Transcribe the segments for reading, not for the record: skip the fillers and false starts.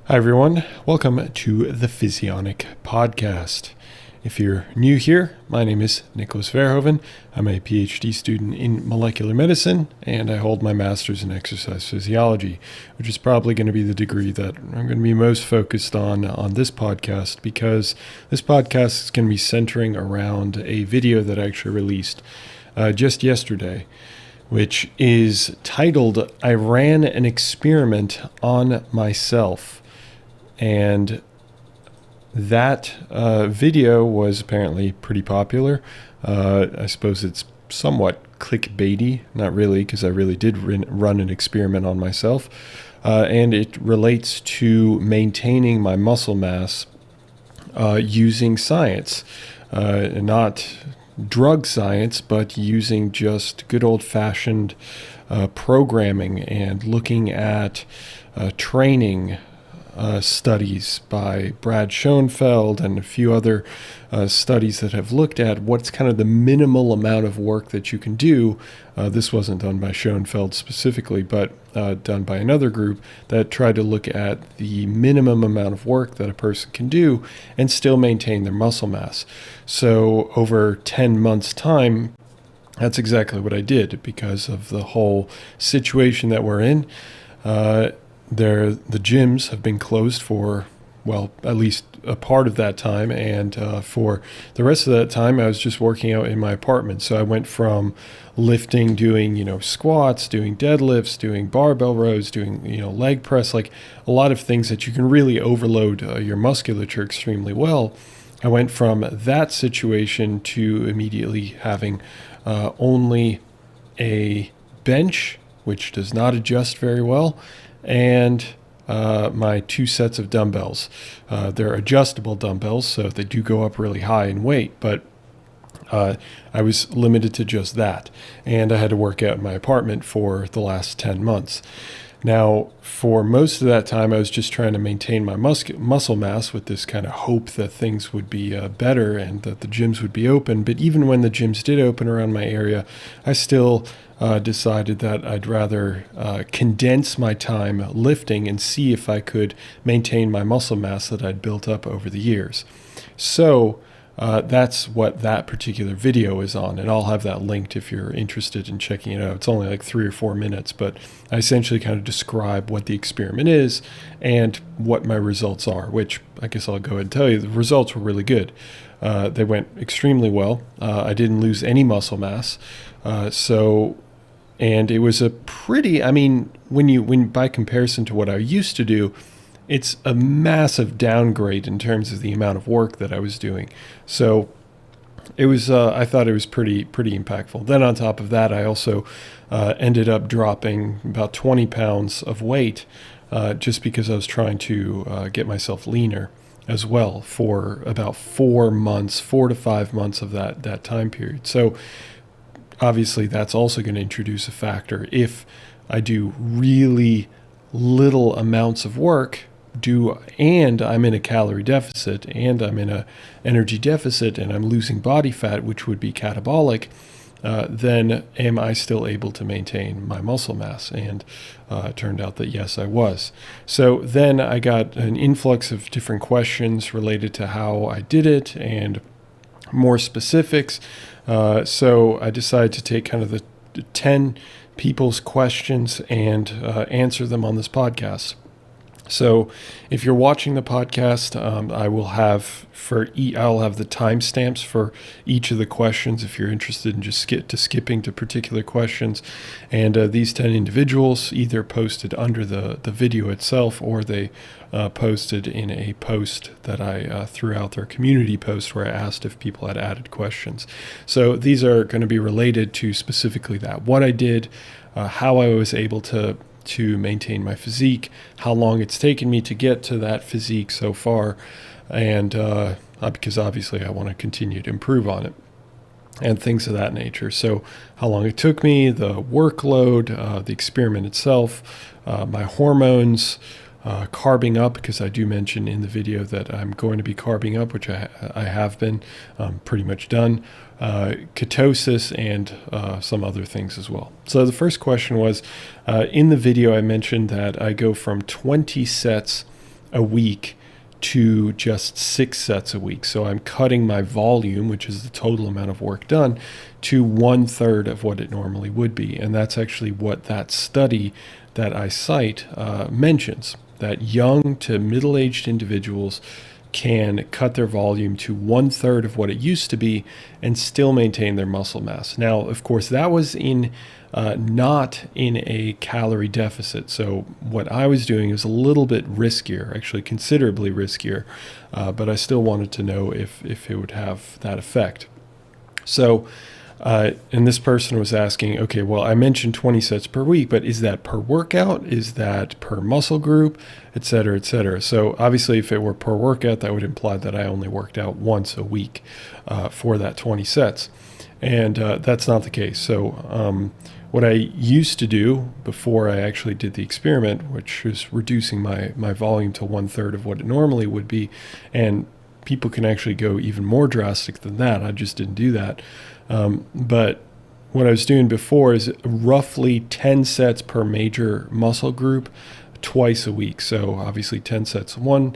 Hi, everyone. Welcome to the Physionic Podcast. If you're new here, my name is Nicholas Verhoeven. I'm a PhD student in molecular medicine, and I hold my master's in exercise physiology, which is probably going to be the degree that I'm going to be most focused on this podcast, because this podcast is going to be centering around a video that I actually released just yesterday, which is titled, "I Ran an Experiment on Myself." And that video was apparently pretty popular. I suppose it's somewhat clickbaity, not really, because I really did run an experiment on myself. And it relates to maintaining my muscle mass using science, not drug science, but using just good old-fashioned programming and looking at training studies by Brad Schoenfeld and a few other studies that have looked at what's kind of the minimal amount of work that you can do. This wasn't done by Schoenfeld specifically, but done by another group that tried to look at the minimum amount of work that a person can do and still maintain their muscle mass. So over 10 months' time, that's exactly what I did, because of the whole situation that we're in. The gyms have been closed for, well, at least a part of that time, and for the rest of that time, I was just working out in my apartment. So I went from lifting, doing, squats, doing deadlifts, doing barbell rows, doing, leg press, like a lot of things that you can really overload your musculature extremely well. I went from that situation to immediately having only a bench, which does not adjust very well, and my 2 sets of dumbbells. They're adjustable dumbbells, so they do go up really high in weight, but I was limited to just that, and I had to work out in my apartment for the last 10 months. Now, for most of that time, I was just trying to maintain my muscle mass with this kind of hope that things would be better and that the gyms would be open. But even when the gyms did open around my area, I still decided that I'd rather condense my time lifting and see if I could maintain my muscle mass that I'd built up over the years. So that's what that particular video is on, and I'll have that linked if you're interested in checking it out. It's only like 3 or 4 minutes, but I essentially kind of describe what the experiment is and what my results are, which I guess I'll go ahead and tell you. The results were really good. They went extremely well. I didn't lose any muscle mass. And it was a pretty, when by comparison to what I used to do, it's a massive downgrade in terms of the amount of work that I was doing. So it was, I thought it was pretty impactful. Then on top of that, I also ended up dropping about 20 pounds of weight just because I was trying to get myself leaner as well for about 4 to 5 months of that time period. So obviously that's also going to introduce a factor. If I do really little amounts of work, and I'm in a calorie deficit, and I'm in a energy deficit, and I'm losing body fat, which would be catabolic, then am I still able to maintain my muscle mass? And it turned out that yes, I was. So then I got an influx of different questions related to how I did it and more specifics. So I decided to take kind of the 10 people's questions and answer them on this podcast. So if you're watching the podcast, I will have I'll have the timestamps for each of the questions if you're interested in just skipping to particular questions. And these 10 individuals either posted under the video itself, or they posted in a post that I threw out, their community post, where I asked if people had added questions. So these are going to be related to specifically that, what I did, how I was able to maintain my physique, how long it's taken me to get to that physique so far, and because obviously I want to continue to improve on it, and things of that nature. So how long it took me, the workload, the experiment itself, my hormones, carbing up, because I do mention in the video that I'm going to be carbing up, which I have been pretty much done, ketosis, and some other things as well. So the first question was, in the video I mentioned that I go from 20 sets a week to just 6 sets a week. So I'm cutting my volume, which is the total amount of work done, to 1/3 of what it normally would be. And that's actually what that study that I cite mentions, that young to middle-aged individuals can cut their volume to 1/3 of what it used to be and still maintain their muscle mass. Now, of course, that was not in a calorie deficit. So what I was doing is a little bit riskier, actually considerably riskier, but I still wanted to know if it would have that effect. So, and this person was asking, okay, well, I mentioned 20 sets per week, but is that per workout? Is that per muscle group, et cetera, et cetera? So obviously, if it were per workout, that would imply that I only worked out once a week for that 20 sets. And that's not the case. So what I used to do before I actually did the experiment, which was reducing my volume to 1/3 of what it normally would be, and people can actually go even more drastic than that. I just didn't do that. But what I was doing before is roughly 10 sets per major muscle group twice a week. So obviously 10 sets one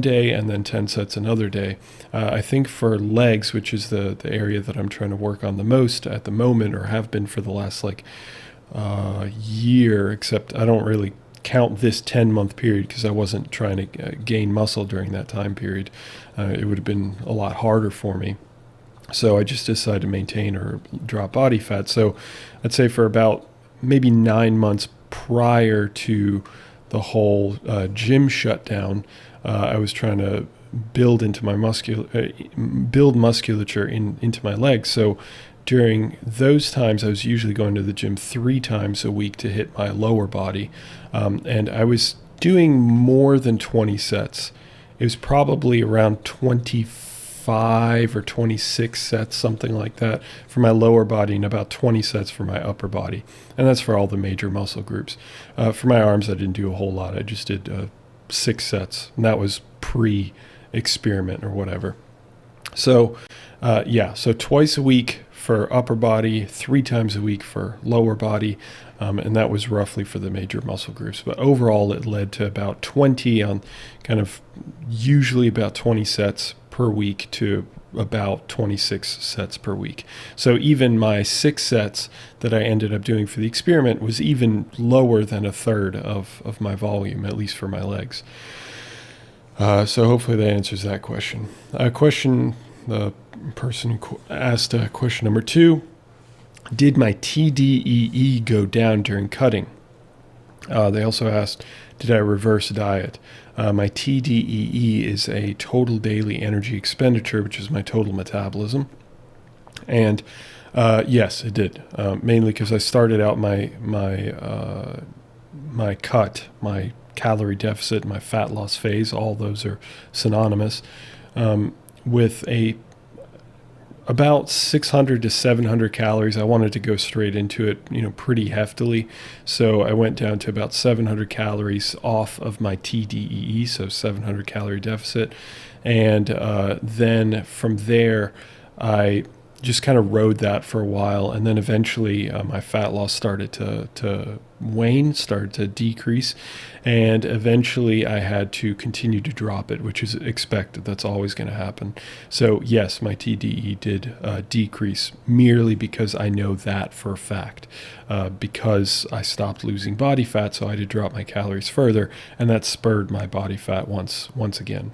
day and then 10 sets another day. I think for legs, which is the area that I'm trying to work on the most at the moment, or have been for the last year, except I don't really count this 10-month period because I wasn't trying to gain muscle during that time period. It would have been a lot harder for me. So I just decided to maintain or drop body fat. So I'd say for about maybe 9 months prior to the whole gym shutdown, I was trying to build into my musculature into my legs. So during those times, I was usually going to the gym 3 times a week to hit my lower body, and I was doing more than 20 sets. It was probably around 25 or 26 sets, something like that, for my lower body, and about 20 sets for my upper body. And that's for all the major muscle groups. For my arms, I didn't do a whole lot. I just did 6 sets, and that was pre-experiment or whatever. So, so twice a week for upper body, 3 times a week for lower body, and that was roughly for the major muscle groups. But overall, it led to about 20 on kind of usually about 20 sets per week to about 26 sets per week. So even my 6 sets that I ended up doing for the experiment was even lower than 1/3 of my volume, at least for my legs. So hopefully that answers that question. The person who asked question number 2, did my TDEE go down during cutting? They also asked, did I reverse diet? My TDEE is a total daily energy expenditure, which is my total metabolism. And yes, it did, mainly because I started out my calorie deficit, my fat loss phase, all those are synonymous, with about 600 to 700 calories. I wanted to go straight into it, pretty heftily. So I went down to about 700 calories off of my TDEE, so 700 calorie deficit. And then from there, I just kind of rode that for a while. And then eventually my fat loss started to wane, started to decrease. And eventually I had to continue to drop it, which is expected. That's always going to happen. So yes, my TDE did decrease merely because I know that for a fact, because I stopped losing body fat. So I had to drop my calories further, and that spurred my body fat once again.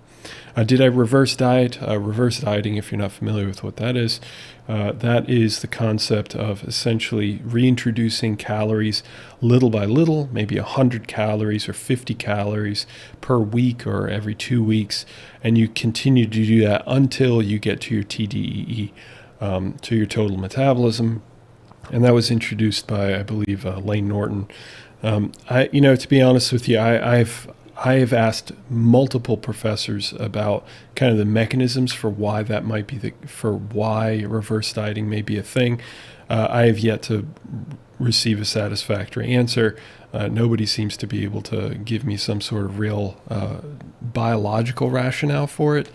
Did I reverse diet? Reverse dieting, if you're not familiar with what that is the concept of essentially reintroducing calories little by little, maybe 100 calories or 50 calories per week or every 2 weeks, and you continue to do that until you get to your TDEE, to your total metabolism. And that was introduced by, I believe, Lane Norton. To be honest with you, I have asked multiple professors about kind of the mechanisms for why that might be why reverse dieting may be a thing. I have yet to receive a satisfactory answer. Nobody seems to be able to give me some sort of real biological rationale for it.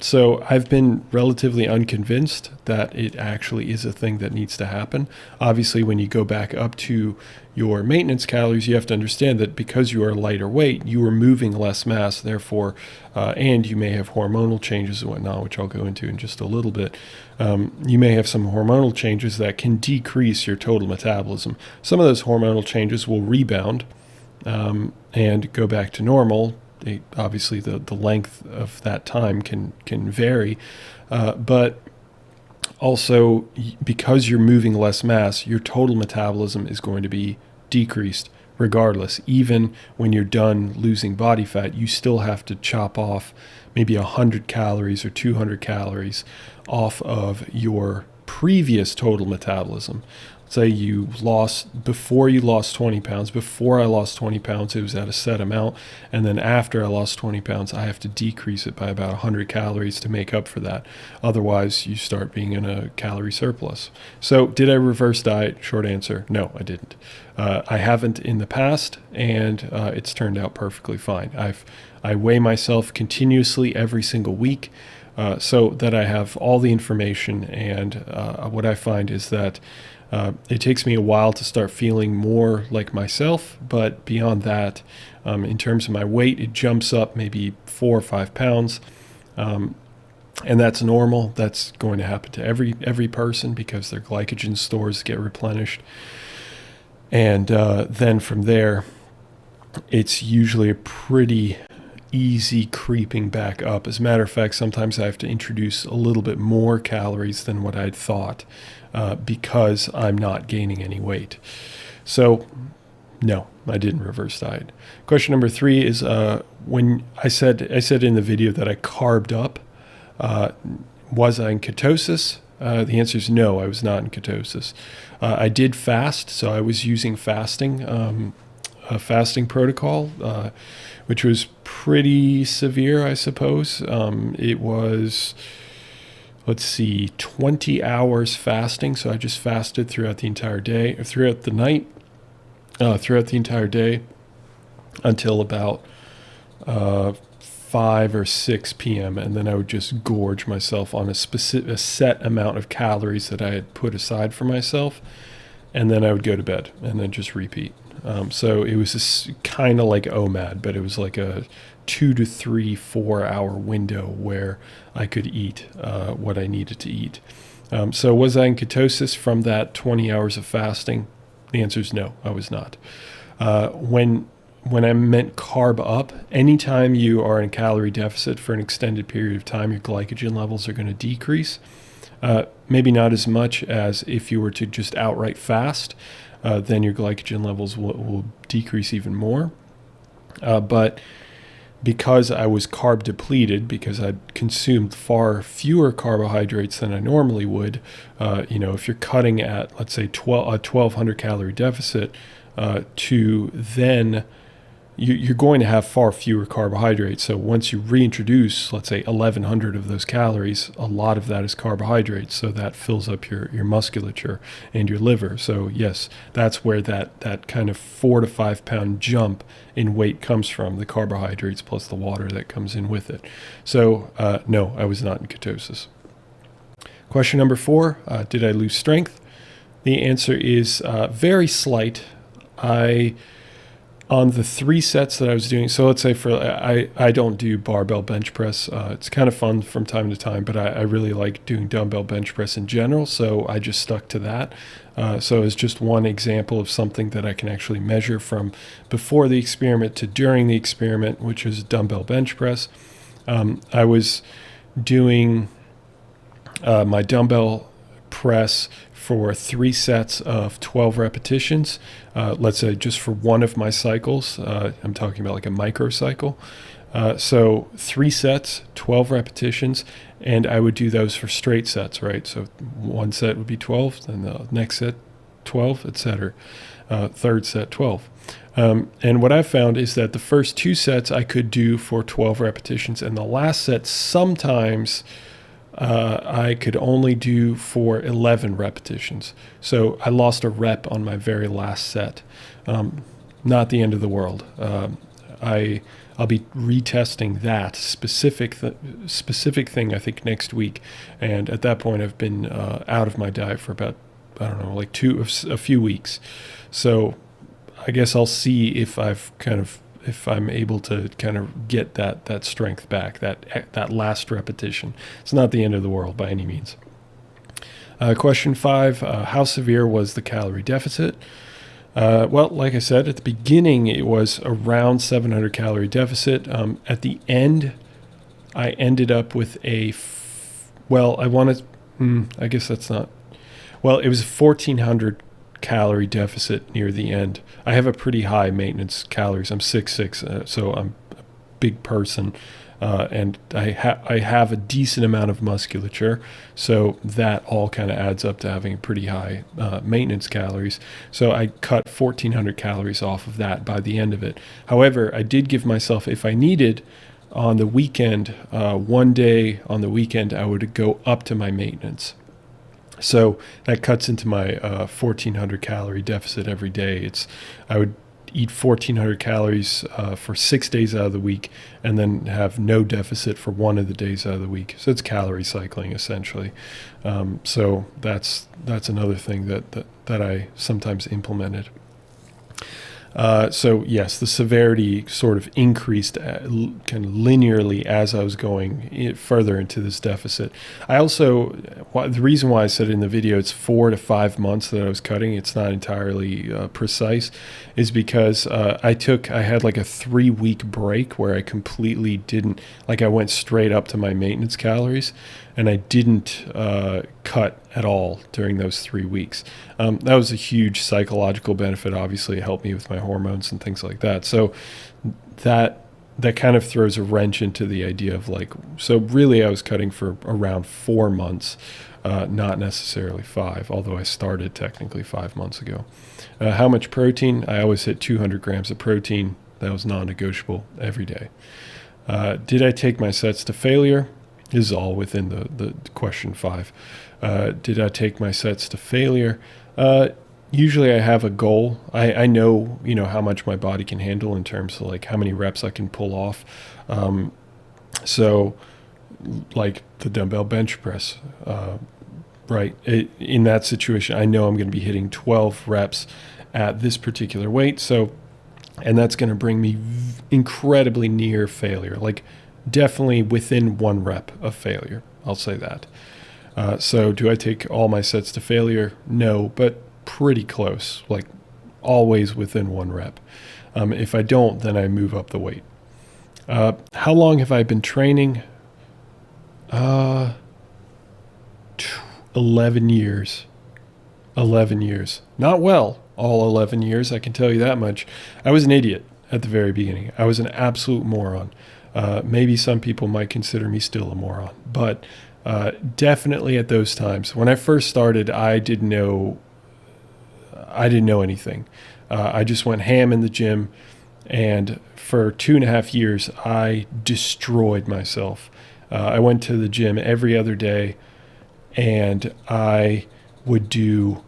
So I've been relatively unconvinced that it actually is a thing that needs to happen. Obviously, when you go back up to your maintenance calories, you have to understand that because you are lighter weight, you are moving less mass, therefore, and you may have hormonal changes and whatnot, which I'll go into in just a little bit. You may have some hormonal changes that can decrease your total metabolism. Some of those hormonal changes will rebound and go back to normal. Obviously, the length of that time can vary, but also because you're moving less mass, your total metabolism is going to be decreased regardless. Even when you're done losing body fat, you still have to chop off maybe 100 calories or 200 calories off of your previous total metabolism. Say you lost, before you lost 20 pounds, before I lost 20 pounds, it was at a set amount. And then after I lost 20 pounds, I have to decrease it by about 100 calories to make up for that. Otherwise, you start being in a calorie surplus. So did I reverse diet? Short answer, no, I didn't. I haven't in the past, and it's turned out perfectly fine. I weigh myself continuously every single week so that I have all the information. And what I find is that it takes me a while to start feeling more like myself, but beyond that, in terms of my weight, it jumps up maybe 4 or 5 pounds, and that's normal. That's going to happen to every person because their glycogen stores get replenished, and then from there, it's usually a pretty easy creeping back up. As a matter of fact, sometimes I have to introduce a little bit more calories than what I'd thought because I'm not gaining any weight. So no, I didn't reverse diet. Question number 3 is when I said in the video that I carbed up, was I in ketosis? The answer is no, I was not in ketosis. I did fast, so I was using fasting, a fasting protocol, which was pretty severe, I suppose. It was, 20 hours fasting. So I just fasted throughout the entire day, or throughout the night, throughout the entire day until about 5 or 6 p.m. And then I would just gorge myself on a set amount of calories that I had put aside for myself. And then I would go to bed and then just repeat. So it was kind of like OMAD, but it was like a 2 to 3, 4 hour window where I could eat what I needed to eat. So was I in ketosis from that 20 hours of fasting? The answer is no, I was not. When I meant carb up, anytime you are in calorie deficit for an extended period of time, your glycogen levels are going to decrease. Maybe not as much as if you were to just outright fast, then your glycogen levels will decrease even more. But because I was carb depleted, because I'd consumed far fewer carbohydrates than I normally would, if you're cutting at, let's say, a 1,200 calorie deficit, to then you're going to have far fewer carbohydrates. So once you reintroduce, let's say, 1,100 of those calories, a lot of that is carbohydrates. So that fills up your musculature and your liver. So yes, that's where that kind of 4 to 5 pound jump in weight comes from, the carbohydrates plus the water that comes in with it. So no, I was not in ketosis. Question number 4, did I lose strength? The answer is very slight. On the 3 sets that I was doing, so let's say I don't do barbell bench press. It's kind of fun from time to time, but I really like doing dumbbell bench press in general, so I just stuck to that. So it's just one example of something that I can actually measure from before the experiment to during the experiment, which is dumbbell bench press. I was doing my dumbbell press for 3 sets of 12 repetitions. Let's say just for one of my cycles, I'm talking about like a microcycle. So 3 sets, 12 repetitions, and I would do those for straight sets, right? So one set would be 12, then the next set 12, etc. Third set 12. And what I found is that the first 2 sets I could do for 12 repetitions, and the last set sometimes I could only do for 11 repetitions. So I lost a rep on my very last set. Not the end of the world. I'll be retesting that specific thing, I think, next week. And at that point, I've been out of my diet for about, I don't know, like a few weeks. So I guess I'll see if if I'm able to kind of get that strength back, that last repetition. It's not the end of the world by any means. Question 5, how severe was the calorie deficit? Well, like I said, at the beginning, it was around 700 calorie deficit. At the end, I ended up with I guess that's not, well, it was a 1400 calorie deficit near the end. I have a pretty high maintenance calories. I'm 6'6", so I'm a big person. And I have a decent amount of musculature, so that all kind of adds up to having pretty high maintenance calories. So I cut 1,400 calories off of that by the end of it. However, I did give myself, if I needed, on the weekend, one day on the weekend, I would go up to my maintenance. So that cuts into my 1,400 calorie deficit every day. I would eat 1,400 calories for 6 days out of the week, and then have no deficit for one of the days out of the week. So it's calorie cycling essentially. So that's another thing that I sometimes implemented. So yes, the severity sort of increased kind of linearly as I was going further into this deficit. I also, the reason why I said in the video it's 4 to 5 months that I was cutting, it's not entirely precise, is because I had like a 3-week break where I completely didn't, like I went straight up to my maintenance calories, and I didn't cut at all during those 3 weeks. That was a huge psychological benefit. Obviously, it helped me with my hormones and things like that. So that kind of throws a wrench into the idea of so really I was cutting for around 4 months, not necessarily 5, although I started technically 5 months ago. How much protein? I always hit 200 grams of protein. That was non-negotiable every day. Did I take my sets to failure? This is all within the question 5. Did I take my sets to failure? Usually I have a goal. I know, how much my body can handle in terms of how many reps I can pull off. So like the dumbbell bench press, right? In that situation, I know I'm going to be hitting 12 reps at this particular weight. And that's going to bring me incredibly near failure, definitely within 1 rep of failure. I'll say that. So do I take all my sets to failure? No, but pretty close, always within 1 rep. If I don't, then I move up the weight. How long have I been training? 11 years. 11 years. Not well, all 11 years, I can tell you that much. I was an idiot at the very beginning. I was an absolute moron. Maybe some people might consider me still a moron, but definitely at those times. When I first started, I didn't know anything. I just went ham in the gym, and for 2.5 years, I destroyed myself. I went to the gym every other day, and I would do,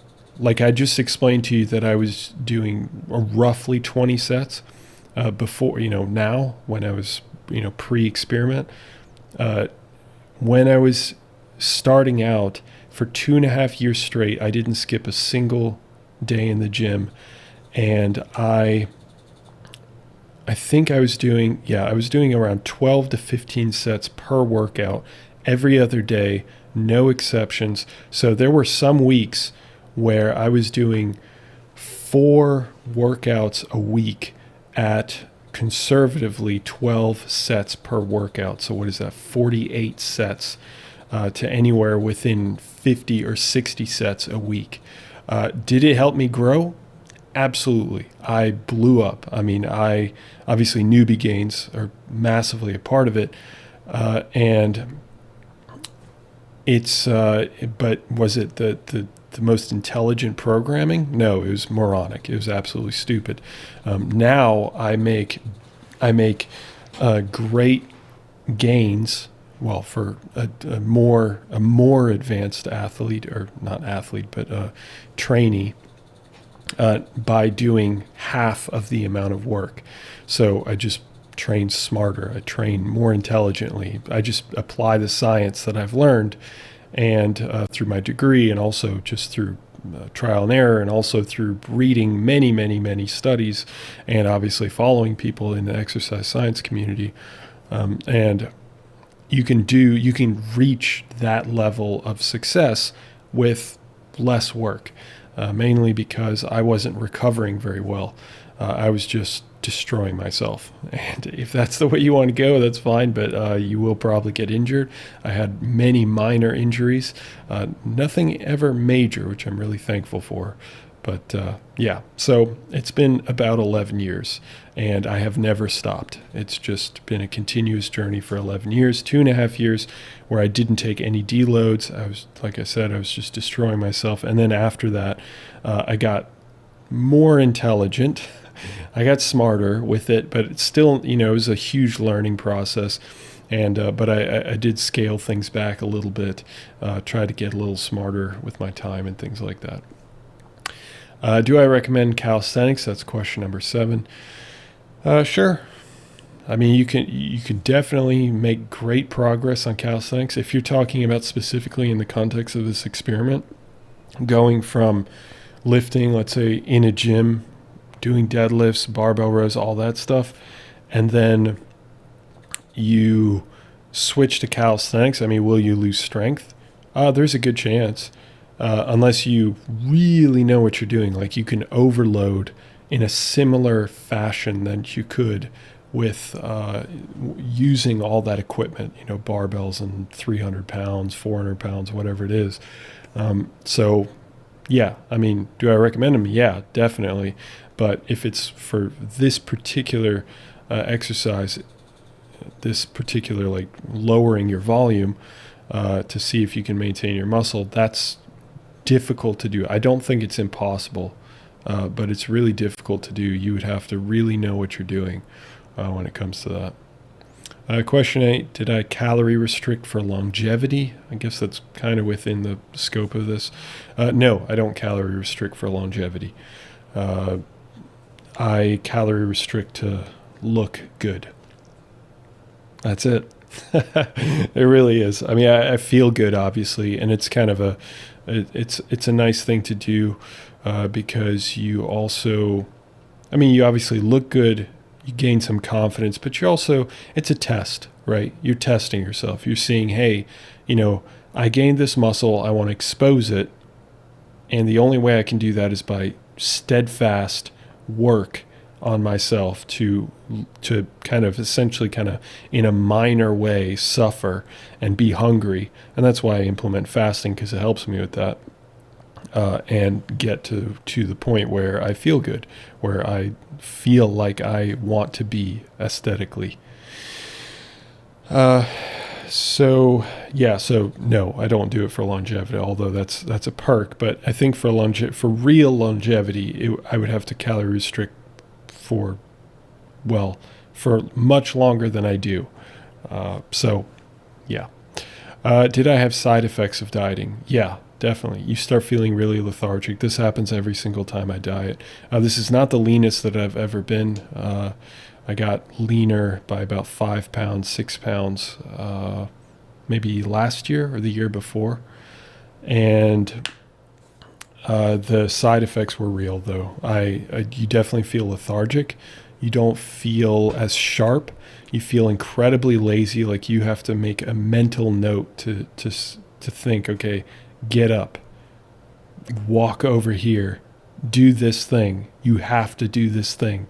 I just explained to you that I was doing roughly 20 sets before, now when I was pre-experiment. When I was starting out for 2.5 years straight, I didn't skip a single day in the gym. And I think I was doing around 12 to 15 sets per workout every other day, no exceptions. So there were some weeks where I was doing 4 workouts a week at conservatively 12 sets per workout. So what is that? 48 sets to anywhere within 50 or 60 sets a week. Did it help me grow? Absolutely. I blew up. I mean, obviously newbie gains are massively a part of it. And it's, but was it the most intelligent programming? No, it was moronic. It was absolutely stupid. Now I make great gains. Well, for a more advanced athlete, or not athlete, but trainee, by doing half of the amount of work. So I just train smarter. I train more intelligently. I just apply the science that I've learned, and through my degree, and also just through trial and error, and also through reading many, many, many studies, and obviously following people in the exercise science community. And you can reach that level of success with less work, mainly because I wasn't recovering very well. I was just destroying myself. And if that's the way you want to go, that's fine, but you will probably get injured. I had many minor injuries, nothing ever major, which I'm really thankful for. But yeah, so it's been about 11 years, and I have never stopped. It's just been a continuous journey for 11 years, 2.5 years where I didn't take any deloads. I was, like I said, I was just destroying myself. And then after that, I got more intelligent. I got smarter with it, but it's still, it was a huge learning process. And but I did scale things back a little bit, try to get a little smarter with my time and things like that. Do I recommend calisthenics? That's question number 7. Sure. I mean, you can definitely make great progress on calisthenics if you're talking about specifically in the context of this experiment, going from lifting, let's say in a gym, doing deadlifts, barbell rows, all that stuff, and then you switch to calisthenics. I mean, will you lose strength? There's a good chance. Unless you really know what you're doing. Like you can overload in a similar fashion that you could with using all that equipment, barbells and 300 pounds, 400 pounds, whatever it is. So yeah, I mean, do I recommend them? Yeah, definitely. But if it's for this particular exercise, this particular like lowering your volume to see if you can maintain your muscle, that's difficult to do. I don't think it's impossible, but it's really difficult to do. You would have to really know what you're doing when it comes to that. Question 8, did I calorie restrict for longevity? I guess that's kind of within the scope of this. No, I don't calorie restrict for longevity. I calorie restrict to look good. That's it. It really is. I mean, I feel good, obviously, and it's kind of it's a nice thing to do because you also, I mean, you obviously look good, you gain some confidence, but you also, it's a test, right? You're testing yourself. You're seeing, hey, I gained this muscle, I want to expose it, and the only way I can do that is by steadfast work on myself to kind of essentially kind of in a minor way suffer and be hungry. And that's why I implement fasting, because it helps me with that and get to the point where I feel good, where I feel like I want to be aesthetically. So no, I don't do it for longevity, although that's a perk. But I think for real longevity, I would have to calorie restrict for much longer than I do. So yeah. Did I have side effects of dieting? Yeah, definitely. You start feeling really lethargic. This happens every single time I diet. This is not the leanest that I've ever been. I got leaner by about 5 pounds, 6 pounds, maybe last year or the year before. And the side effects were real, though. You definitely feel lethargic. You don't feel as sharp. You feel incredibly lazy. Like you have to make a mental note to think, okay, get up, walk over here, do this thing. You have to do this thing.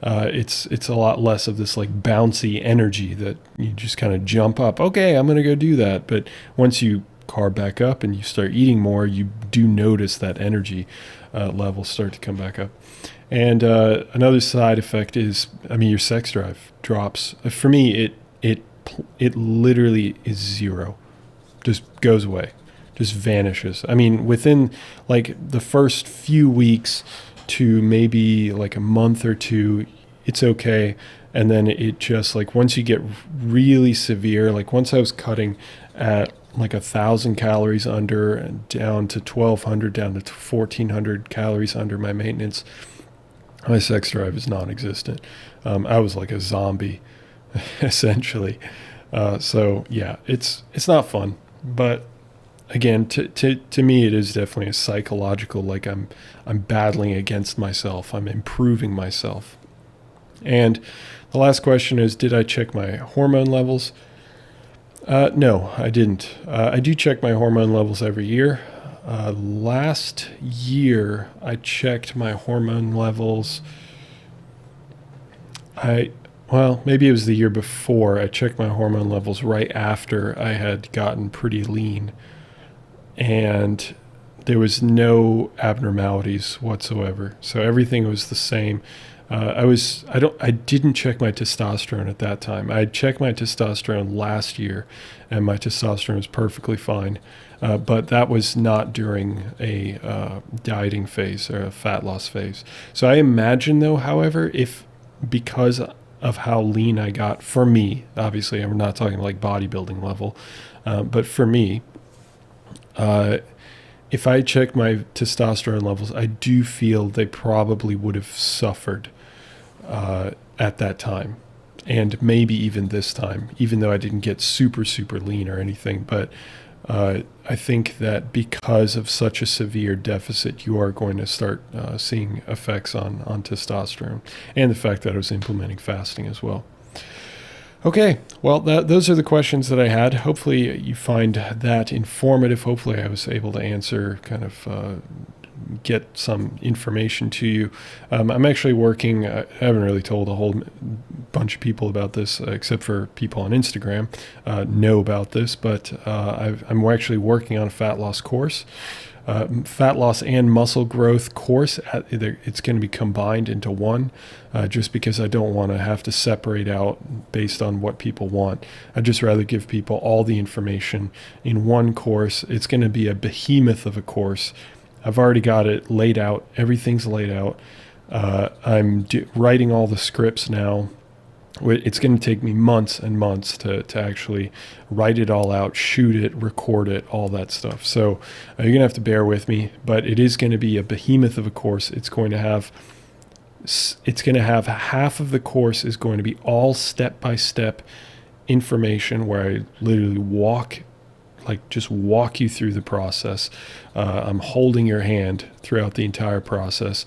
It's a lot less of this like bouncy energy that you just kind of jump up. Okay, I'm going to go do that. But once you carb back up and you start eating more, you do notice that energy levels start to come back up. And another side effect is, I mean, your sex drive drops. For me, it literally is zero. Just goes away, just vanishes. I mean, within like the first few weeks to maybe like a month or two, it's okay. And then it just like, once you get really severe, like once I was cutting at like 1,000 calories under and down to 1,200, down to 1,400 calories under my maintenance. My sex drive is non-existent. I was like a zombie, essentially. So yeah, it's not fun. But again, to me, it is definitely a psychological. Like I'm battling against myself. I'm improving myself. And the last question is, did I check my hormone levels? No, I didn't. I do check my hormone levels every year. Last year, I checked my hormone levels. Maybe it was the year before. I checked my hormone levels right after I had gotten pretty lean. And there was no abnormalities whatsoever. So everything was the same. I didn't check my testosterone at that time. I checked my testosterone last year, and my testosterone was perfectly fine. But that was not during a dieting phase or a fat loss phase. So I imagine, though, however, because of how lean I got, for me, obviously, I'm not talking like bodybuilding level, but for me, if I check my testosterone levels, I do feel they probably would have suffered at that time, and maybe even this time, even though I didn't get super, super lean or anything. But I think that because of such a severe deficit, you are going to start seeing effects on testosterone, and the fact that I was implementing fasting as well. Okay, well, those are the questions that I had. Hopefully you find that informative. Hopefully I was able to answer, kind of get some information to you. I'm actually working, I haven't really told a whole bunch of people about this, except for people on Instagram know about this, but I'm actually working on a fat loss course. Fat loss and muscle growth course. It's going to be combined into one, just because I don't want to have to separate out based on what people want. I'd just rather give people all the information in one course. It's going to be a behemoth of a course. I've already got it laid out. Everything's laid out. I'm writing all the scripts now. It's going to take me months and months to actually write it all out, shoot it, record it, all that stuff. So you're going to have to bear with me, but it is going to be a behemoth of a course. It's going to have half of the course is going to be all step-by-step information where I literally just walk you through the process. I'm holding your hand throughout the entire process.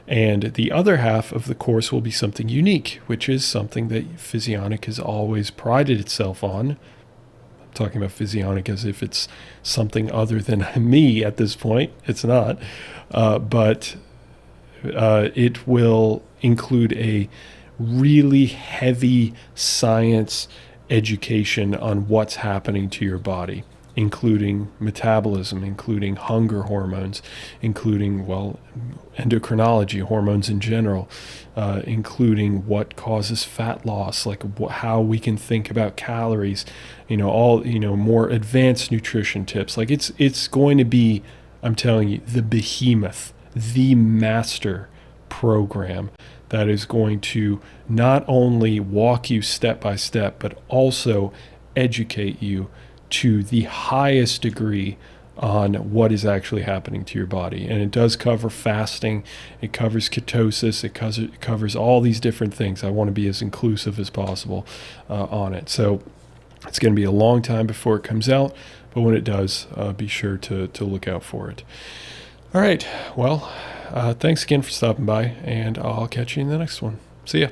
And the other half of the course will be something unique, which is something that Physionic has always prided itself on. I'm talking about Physionic as if it's something other than me at this point. It's not. But it will include a really heavy science education on what's happening to your body, including metabolism, including hunger hormones, including, endocrinology, hormones in general, including what causes fat loss, like how we can think about calories, more advanced nutrition tips. Like it's going to be, I'm telling you, the behemoth, the master program that is going to not only walk you step by step, but also educate you to the highest degree on what is actually happening to your body. And it does cover fasting, it covers ketosis, it covers all these different things. I want to be as inclusive as possible on it. So it's going to be a long time before it comes out, but when it does, be sure to look out for it. All right, well, thanks again for stopping by, and I'll catch you in the next one. See ya.